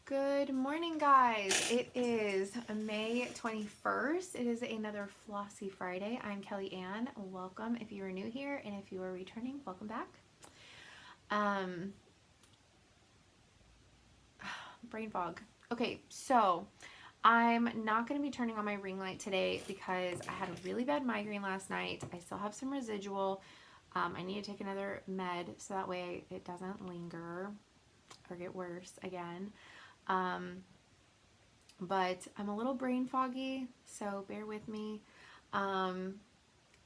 Good morning, guys. It is May 21st. It is another Flossy Friday. I'm Kelly Ann. Welcome if you are new here, and if you are returning, welcome back. Brain fog. Okay, so I'm not going to be turning on my ring light today because I had a really bad migraine last night. I still have some residual. I need to take another med so that way it doesn't linger or get worse again. But I'm a little brain foggy, so bear with me.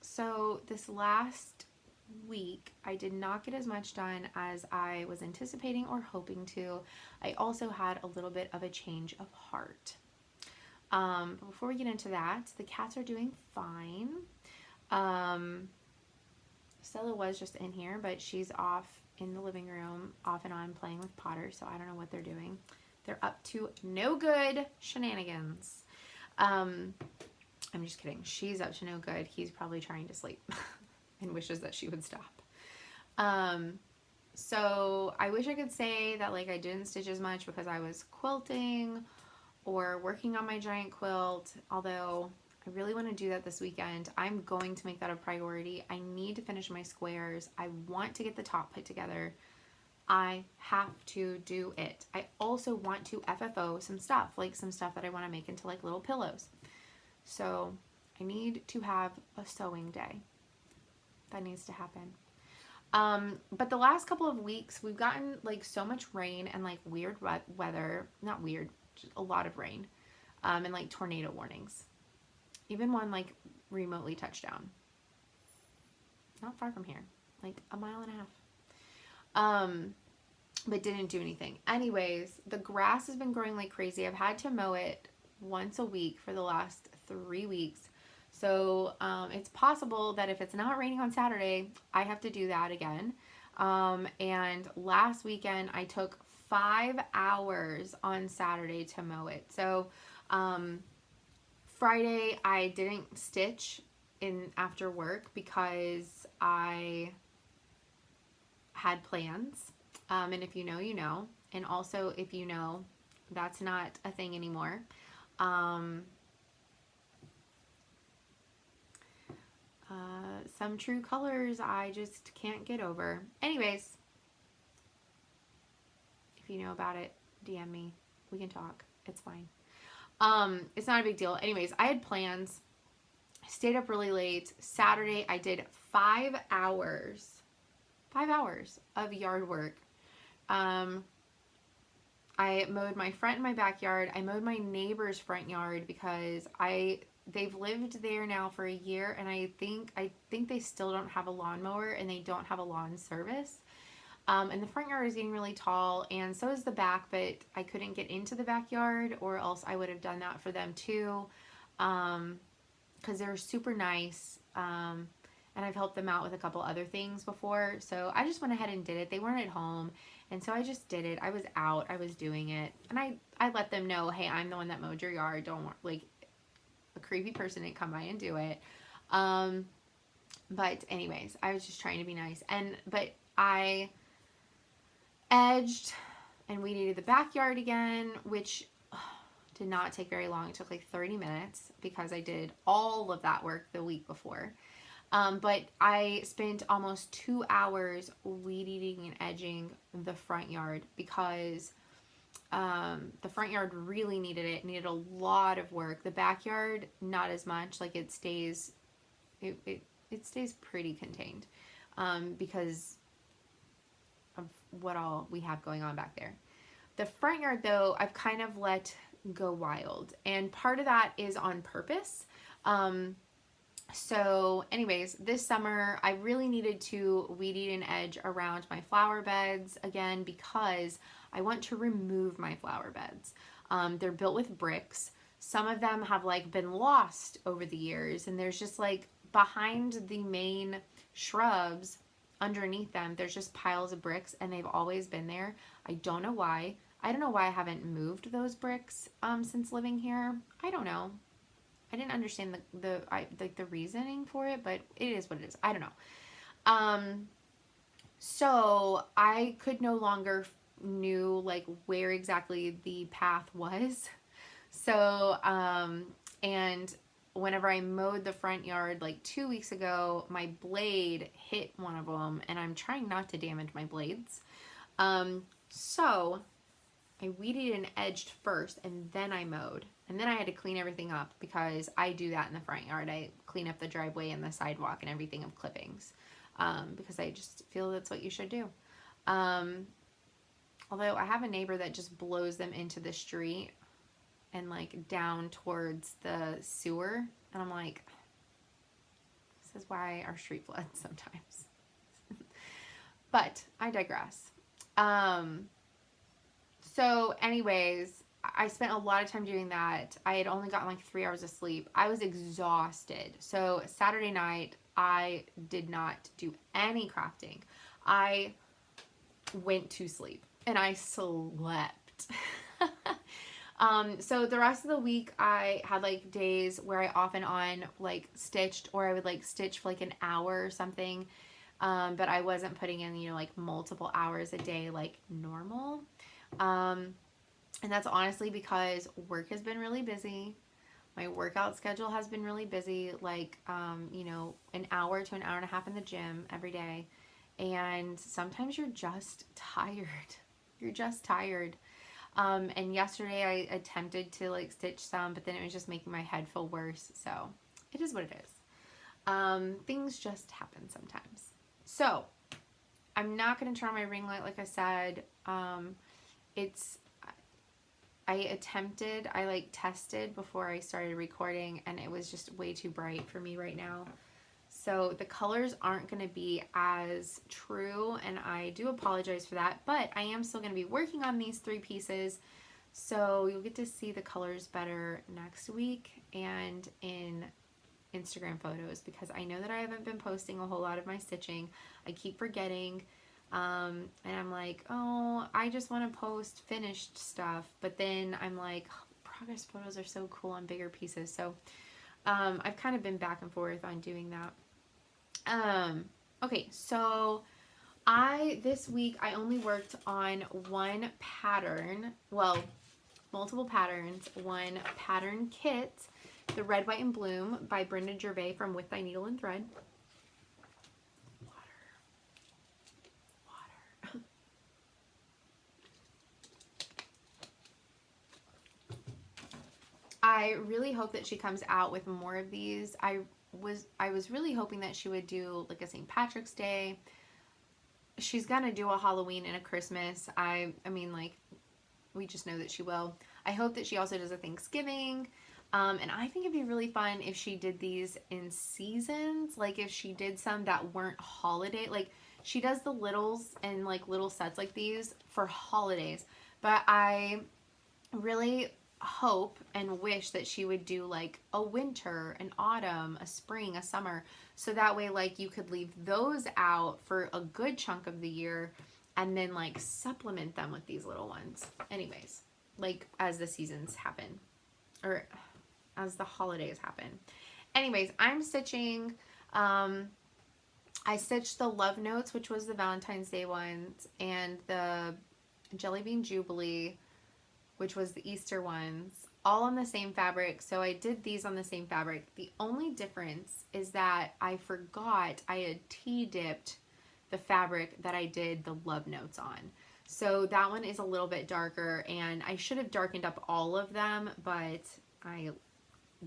So this last week, I did not get as much done as I was anticipating or hoping to. I also had a little bit of a change of heart. But before we get into that, the cats are doing fine. Stella was just in here, but she's off in the living room, off and on playing with Potter, so I don't know what they're doing. They're up to no good shenanigans. I'm just kidding. She's up to no good. He's probably trying to sleep and wishes that she would stop. So I wish I could say that like I didn't stitch as much because I was quilting or working on my giant quilt, although I really want to do that this weekend. I'm going to make that a priority. I need to finish my squares. I want to get the top put together. I have to do it. I also want to FFO some stuff, like some stuff that I want to make into like little pillows. So I need to have a sewing day. That needs to happen. But the last couple of weeks, we've gotten like so much rain and like weird weather, not weird, just a lot of rain, and like tornado warnings. Even one like remotely touched down. Not far from here, like a mile and a half. But didn't do anything. Anyways, the grass has been growing like crazy. I've had to mow it once a week for the last 3 weeks. So it's possible that if it's not raining on Saturday, I have to do that again. And last weekend, I took 5 hours on Saturday to mow it. So Friday, I didn't stitch in after work because I had plans. And if you know, you know. And also, if you know, that's not a thing anymore. Some true colors I just can't get over. Anyways, if you know about it, DM me. We can talk. It's fine. It's not a big deal. Anyways, I had plans. I stayed up really late. Saturday, I did 5 hours. 5 hours of yard work. I mowed my front and my backyard. I mowed my neighbor's front yard because they've lived there now for a year, and I think they still don't have a lawnmower and they don't have a lawn service. And the front yard is getting really tall, and so is the back, but I couldn't get into the backyard, or else I would have done that for them too, because they're super nice, and I've helped them out with a couple other things before, so I just went ahead and did it. They weren't at home, and so I just did it. I was out, I was doing it, and I let them know, hey, I'm the one that mowed your yard, don't worry, like, a creepy person didn't come by and do it. But anyways, I was just trying to be nice, but I edged and weeded the backyard again, which did not take very long. It took like 30 minutes because I did all of that work the week before. But I spent almost 2 hours weed eating and edging the front yard because the front yard really needed it. It needed a lot of work. The backyard, not as much. Like it stays pretty contained because of what all we have going on back there. The front yard, though, I've kind of let go wild, and part of that is on purpose. So anyways, this summer I really needed to weed eat and edge around my flower beds again because I want to remove my flower beds. They're built with bricks. Some of them have like been lost over the years, and there's just like behind the main shrubs underneath them, there's just piles of bricks, and they've always been there. I don't know why. I don't know why I haven't moved those bricks since living here. I don't know. I didn't understand the reasoning for it, but it is what it is. I don't know. So I could no longer knew like where exactly the path was. So, and whenever I mowed the front yard like 2 weeks ago, my blade hit one of them, and I'm trying not to damage my blades. So I weeded and edged first, and then I mowed. And then I had to clean everything up because I do that in the front yard. I clean up the driveway and the sidewalk and everything of clippings, because I just feel that's what you should do. Although I have a neighbor that just blows them into the street and like down towards the sewer. And I'm like, this is why our street floods sometimes. But I digress. So anyways, I spent a lot of time doing that. I had only gotten like 3 hours of sleep. I was exhausted. So Saturday night, I did not do any crafting. I went to sleep and I slept. So the rest of the week I had like days where I off and on like stitched, or I would like stitch for like an hour or something. But I wasn't putting in, you know, like multiple hours a day like normal. And that's honestly because work has been really busy. My workout schedule has been really busy, like, you know, an hour to an hour and a half in the gym every day. And sometimes you're just tired. You're just tired. And yesterday I attempted to like stitch some, but then it was just making my head feel worse. So it is what it is. Things just happen sometimes. So I'm not going to turn on my ring light. Like I said, I like tested before I started recording, and it was just way too bright for me right now. So the colors aren't going to be as true, and I do apologize for that, but I am still going to be working on these 3 pieces. So you'll get to see the colors better next week and in Instagram photos, because I know that I haven't been posting a whole lot of my stitching. I keep forgetting. And I'm like, oh, I just want to post finished stuff. But then I'm like, oh, progress photos are so cool on bigger pieces. So I've kind of been back and forth on doing that. Okay, so this week I only worked on one pattern, well, multiple patterns, one pattern kit, the Red, White, and Bloom by Brenda Gervais from With Thy Needle and Thread. I really hope that she comes out with more of these. I was really hoping that she would do like a St. Patrick's Day. She's gonna do a Halloween and a Christmas. I mean, like, we just know that she will. I hope that she also does a Thanksgiving. And I think it'd be really fun if she did these in seasons. Like if she did some that weren't holiday. Like she does the littles and like little sets like these for holidays. But I really hope and wish that she would do like a winter, an autumn, a spring, a summer, so that way like you could leave those out for a good chunk of the year and then like supplement them with these little ones. Anyways, like as the seasons happen or as the holidays happen. Anyways, I'm stitching, I stitched the Love Notes, which was the Valentine's Day ones, and the Jelly Bean Jubilee, which was the Easter ones, all on the same fabric. So I did these on the same fabric. The only difference is that I forgot I had tea-dipped the fabric that I did the Love Notes on. So that one is a little bit darker, and I should have darkened up all of them, but I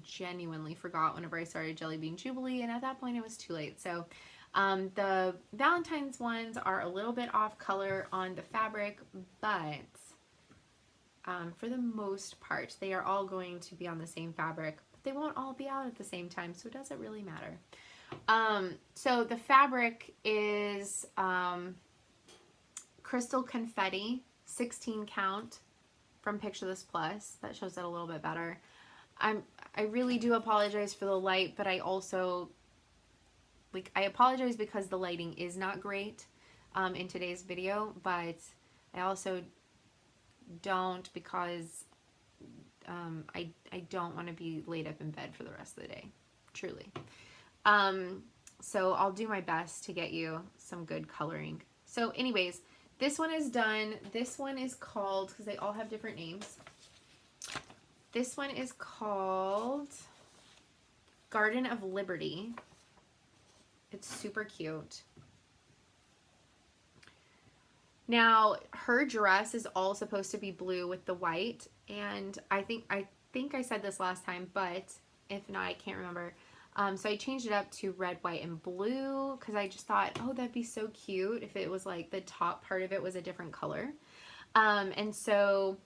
genuinely forgot whenever I started Jelly Bean Jubilee, and at that point it was too late. So the Valentine's ones are a little bit off color on the fabric, but for the most part, they are all going to be on the same fabric, but they won't all be out at the same time, so it doesn't really matter. So the fabric is Crystal Confetti, 16 count from Picture This Plus. That shows it a little bit better. I really do apologize for the light, but I also, like, I apologize because the lighting is not great in today's video, but I also don't because I don't want to be laid up in bed for the rest of the day, truly. So I'll do my best to get you some good coloring. So anyways, This one is done. This one is called, because they all have different names. This one is called Garden of Liberty. It's super cute. Now, her dress is all supposed to be blue with the white, and I think I said this last time, but if not, I can't remember. So I changed it up to red, white, and blue because I just thought, oh, that'd be so cute if it was like the top part of it was a different color. And so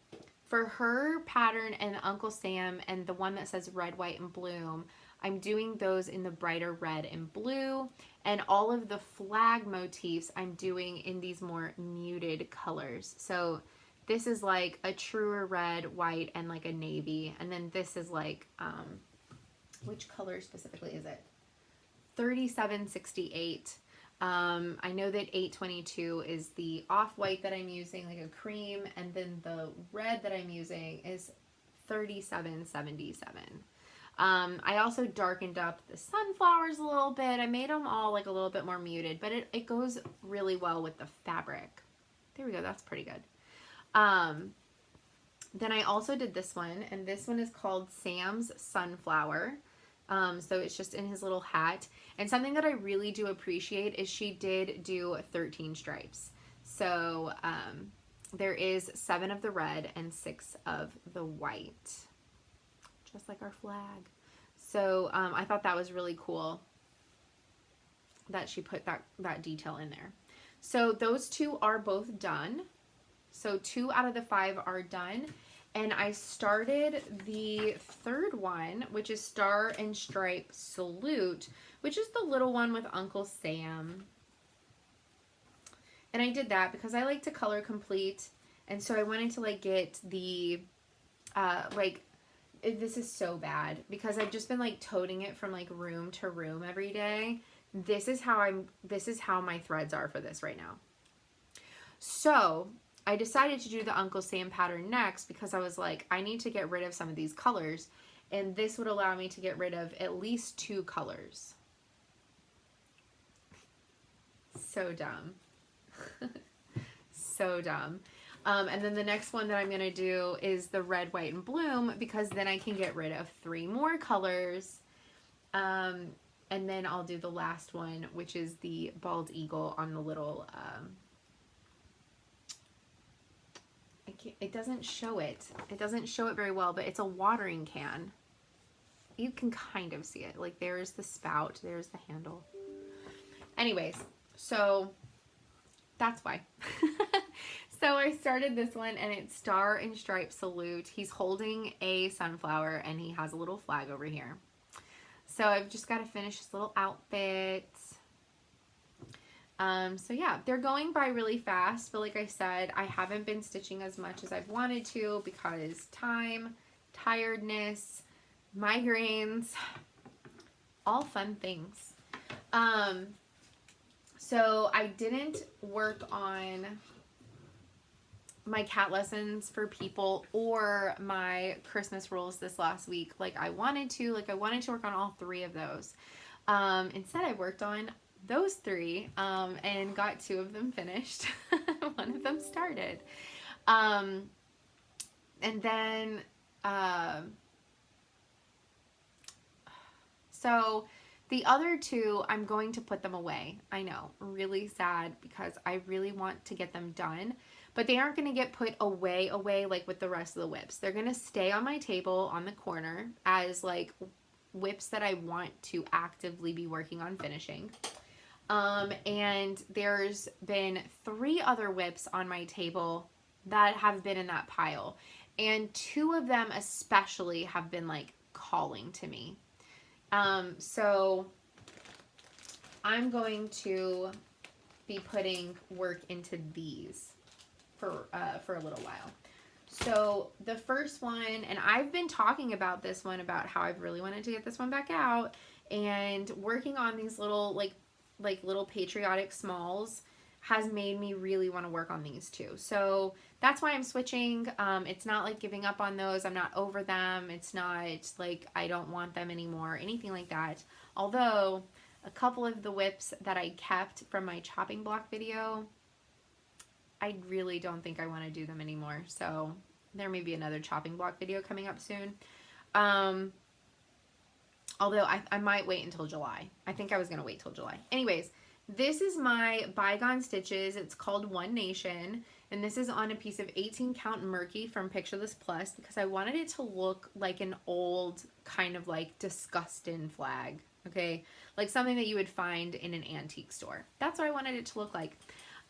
for her pattern and Uncle Sam and the one that says red, white, and bloom, I'm doing those in the brighter red and blue, and all of the flag motifs I'm doing in these more muted colors. So this is like a truer red, white, and like a navy, and then this is like, which color specifically is it? 3768. I know that 822 is the off-white that I'm using, like a cream, and then the red that I'm using is 3777. I also darkened up the sunflowers a little bit. I made them all like a little bit more muted, but it goes really well with the fabric. There we go. That's pretty good. Then I also did this one, and this one is called Sam's Sunflower. So it's just in his little hat. And something that I really do appreciate is she did do 13 stripes. So there is 7 of the red and 6 of the white. Just like our flag. So I thought that was really cool that she put that detail in there. So those 2 are both done. So 2 out of the 5 are done. And I started the third one, which is Star and Stripe Salute, which is the little one with Uncle Sam. And I did that because I like to color complete. And so I wanted to like get the, this is so bad because I've just been like toting it from like room to room every day. This is how my threads are for this right now. So I decided to do the Uncle Sam pattern next because I was like, I need to get rid of some of these colors, and this would allow me to get rid of at least 2 colors. So dumb. So dumb. And then the next one that I'm going to do is the red, white, and bloom because then I can get rid of 3 more colors. And then I'll do the last one, which is the bald eagle on the little, it doesn't show it. It doesn't show it very well, but it's a watering can. You can kind of see it. Like there's the spout, there's the handle. Anyways, so that's why. So I started this one and it's Star and Stripe Salute. He's holding a sunflower and he has a little flag over here. So I've just got to finish this little outfit. So yeah, they're going by really fast, but like I said, I haven't been stitching as much as I've wanted to because time, tiredness, migraines, all fun things. So I didn't work on my cat lessons for people or my Christmas rules this last week like I wanted to. Like I wanted to work on all 3 of those. Instead I worked on those 3 and got 2 of them finished. One of them started. And then so the other 2 I'm going to put them away. I know, really sad because I really want to get them done, but they aren't going to get put away like with the rest of the whips. They're going to stay on my table on the corner as like whips that I want to actively be working on finishing. And there's been 3 other whips on my table that have been in that pile. And 2 of them especially have been like calling to me. So I'm going to be putting work into these for a little while. So the first one, and I've been talking about this one, about how I've really wanted to get this one back out, and working on these little like little patriotic smalls has made me really want to work on these 2. So that's why I'm switching. It's not like giving up on those. I'm not over them. It's not like I don't want them anymore, anything like that. Although a couple of the whips that I kept from my chopping block video, I really don't think I want to do them anymore. So there may be another chopping block video coming up soon. Although I might wait until July. I think I was going to wait till July. Anyways, this is my Bygone Stitches. It's called One Nation. And this is on a piece of 18 count Murky from Picture This Plus because I wanted it to look like an old kind of like disgusting flag. Okay, like something that you would find in an antique store. That's what I wanted it to look like.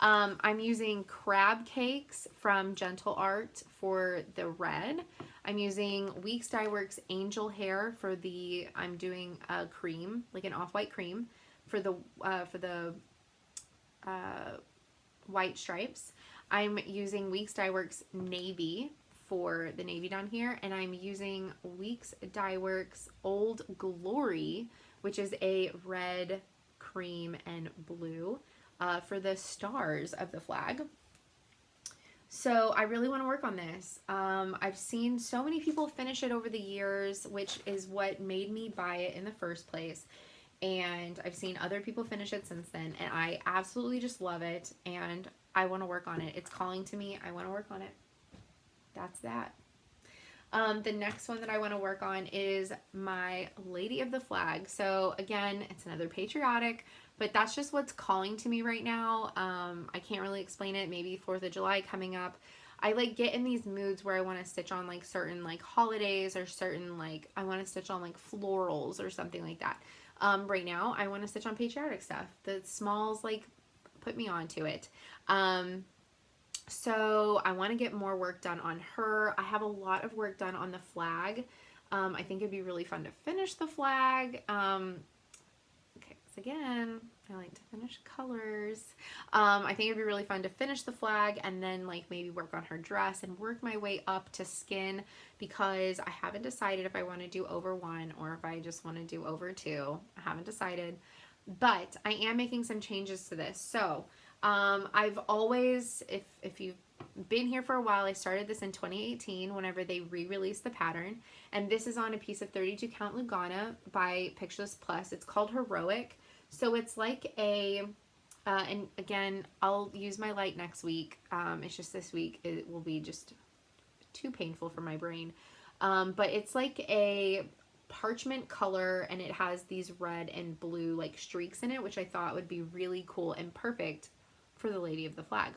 I'm using crab cakes from Gentle Art for the red. I'm using Weeks Dye Works Angel Hair for the, I'm doing a cream, like an off-white cream for the white stripes. I'm using Weeks Dye Works Navy for the navy down here, and I'm using Weeks Dye Works Old Glory, which is a red, cream, and blue for the stars of the flag. So I really want to work on this. I've seen so many people finish it over the years, which is what made me buy it in the first place. And I've seen other people finish it since then, and I absolutely just love it, and I want to work on it. It's calling to me. I want to work on it. That's that. The next one that I want to work on is my Lady of the Flag. So again, it's another patriotic, but that's just what's calling to me right now. I can't really explain it. Maybe 4th of July coming up. I like get in these moods where I want to stitch on like certain like holidays or certain like, I want to stitch on like florals or something like that. Right now I want to stitch on patriotic stuff. The smalls like put me onto it. So I want to get more work done on her. I have a lot of work done on the flag. I think it'd be really fun to finish the flag. Okay, so again, I like to finish colors. I think it'd be really fun to finish the flag and then like maybe work on her dress and work my way up to skin, because I haven't decided if I want to do over 1 or if I just want to do over 2. I haven't decided, but I am making some changes to this. So I've always, if you've been here for a while, I started this in 2018 whenever they re-released the pattern, and this is on a piece of 32 count Lugana by Picture This Plus. It's called Heroic. So it's like a, and again, I'll use my light next week. It's just this week, it will be just too painful for my brain. But it's like a parchment color, and it has these red and blue like streaks in it, which I thought would be really cool and perfect for the Lady of the Flag.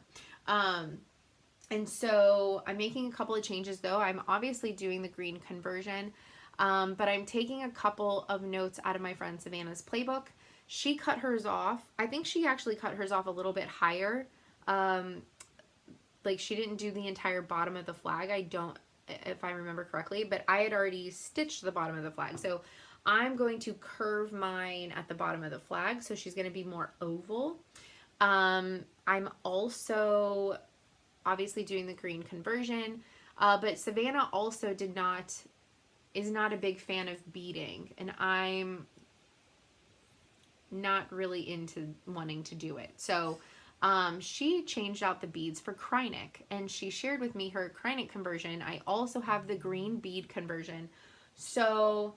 And so I'm making a couple of changes though. I'm obviously doing the green conversion, but I'm taking a couple of notes out of my friend Savannah's playbook. She cut hers off. I think she actually cut hers off a little bit higher. Like she didn't do the entire bottom of the flag. I don't, if I remember correctly, but I had already stitched the bottom of the flag. So I'm going to curve mine at the bottom of the flag. So she's going to be more oval. I'm also obviously doing the green conversion, but Savannah also is not a big fan of beading, and I'm not really into wanting to do it. So she changed out the beads for Krynic, and she shared with me her Krynic conversion. I also have the green bead conversion. So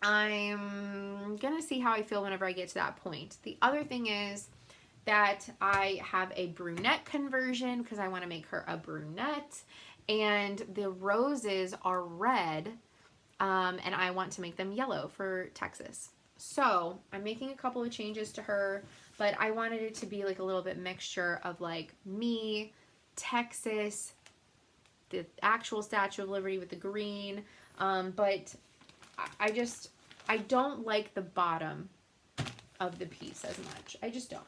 I'm gonna see how I feel whenever I get to that point. The other thing is that I have a brunette conversion because I want to make her a brunette, and the roses are red, and I want to make them yellow for Texas. So I'm making a couple of changes to her, but I wanted it to be like a little bit mixture of like me, Texas, the actual Statue of Liberty with the green, but I don't like the bottom of the piece as much. I just don't.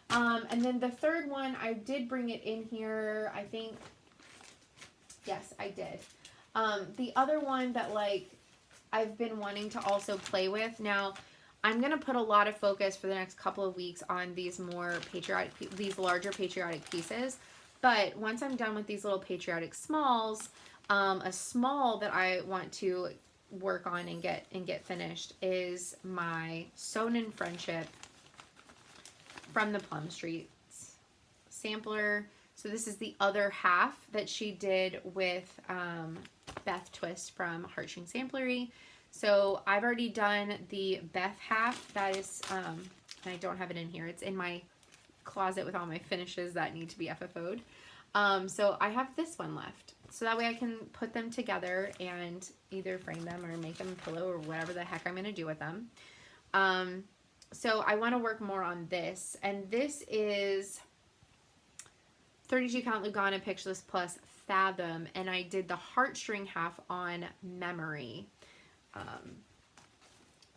And then the third one, I did bring it in here, I think. Yes, I did. The other one that like I've been wanting to also play with. Now, I'm going to put a lot of focus for the next couple of weeks on these these larger patriotic pieces. But once I'm done with these little patriotic smalls, a small that I want to work on and get finished is my Sewn in Friendship from the Plum Streets sampler. So this is the other half that she did with Beth Twist from Heartstring Samplery. So I've already done the Beth half. That is, and I don't have it in here. It's in my closet with all my finishes that need to be FFO'd. So I have this one left. So that way I can put them together and either frame them or make them a pillow or whatever the heck I'm going to do with them. So I want to work more on this. And this is 32 count Lugana Pictureless Plus Fathom. And I did the heartstring half on Memory.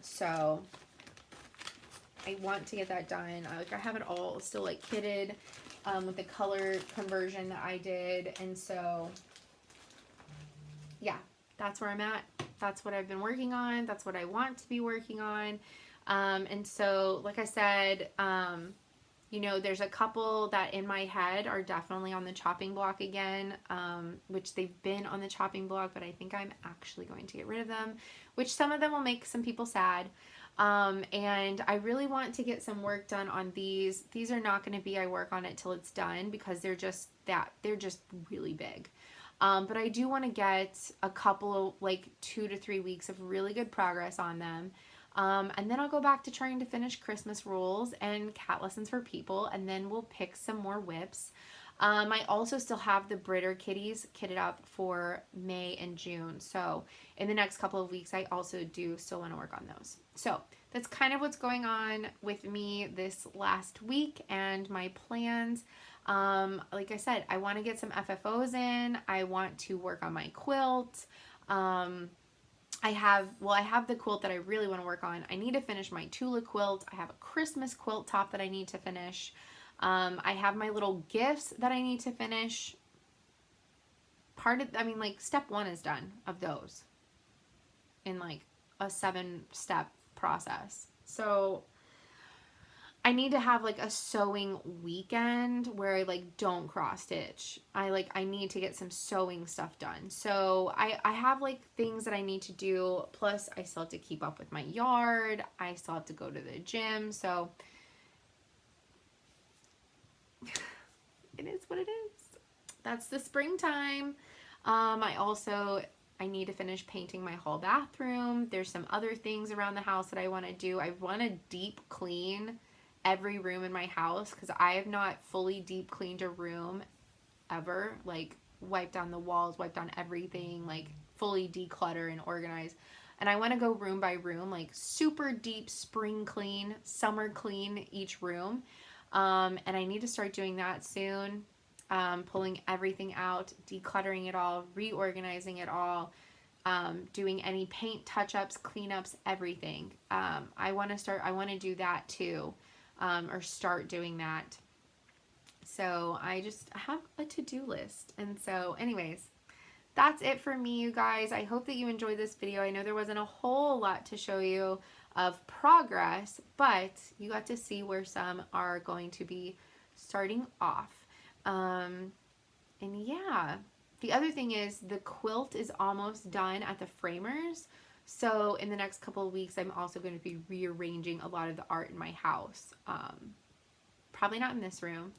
So I want to get that done. I have it all still like kitted with the color conversion that I did. And so, yeah, that's where I'm at. That's what I've been working on. That's what I want to be working on. And so, like I said, you know, there's a couple that in my head are definitely on the chopping block again, which they've been on the chopping block, but I think I'm actually going to get rid of them, which some of them will make some people sad. And I really want to get some work done on these. These are not going to be, I work on it till it's done because they're just really big. But I do want to get a couple of like 2 to 3 weeks of really good progress on them. And then I'll go back to trying to finish Christmas rules and cat lessons for people, and then we'll pick some more whips. I also still have the Britter kitties kitted up for May and June. So in the next couple of weeks, I also do still want to work on those. So that's kind of what's going on with me this last week and my plans. Like I said, I want to get some FFOs in. I want to work on my quilt. I have the quilt that I really want to work on. I need to finish my Tula quilt. I have a Christmas quilt top that I need to finish. I have my little gifts that I need to finish. Step 1 is done of those in like a 7-step process. So I need to have like a sewing weekend where I like don't cross stitch. I need to get some sewing stuff done. So I have like things that I need to do. Plus I still have to keep up with my yard. I still have to go to the gym. So it is what it is. That's the springtime. I need to finish painting my whole bathroom. There's some other things around the house that I want to do. I want to deep clean every room in my house because I have not fully deep cleaned a room ever. Like wiped down the walls, wiped down everything, like fully declutter and organize. And I want to go room by room, like super deep spring clean, summer clean each room. And I need to start doing that soon. Pulling everything out, decluttering it all, reorganizing it all, doing any paint touch-ups, cleanups, everything. I want to do that too, or start doing that. So I have a to-do list. And so anyways, that's it for me, you guys. I hope that you enjoyed this video. I know there wasn't a whole lot to show you of progress, but you got to see where some are going to be starting off. And yeah, the other thing is the quilt is almost done at the framers. So in the next couple of weeks, I'm also going to be rearranging a lot of the art in my house. Probably not in this room,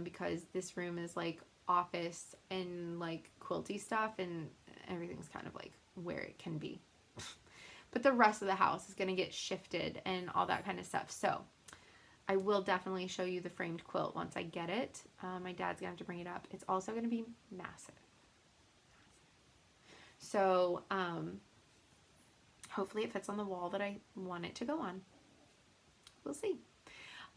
because this room is like office and like quilty stuff and everything's kind of like where it can be. But the rest of the house is going to get shifted and all that kind of stuff. So I will definitely show you the framed quilt once I get it. My dad's going to have to bring it up. It's also going to be massive. So hopefully it fits on the wall that I want it to go on. We'll see.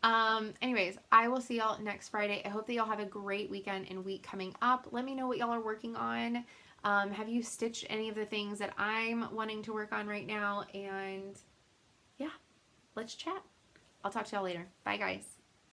Anyways, I will see y'all next Friday. I hope that y'all have a great weekend and week coming up. Let me know what y'all are working on. Have you stitched any of the things that I'm wanting to work on right now? And yeah, let's chat. I'll talk to y'all later. Bye, guys.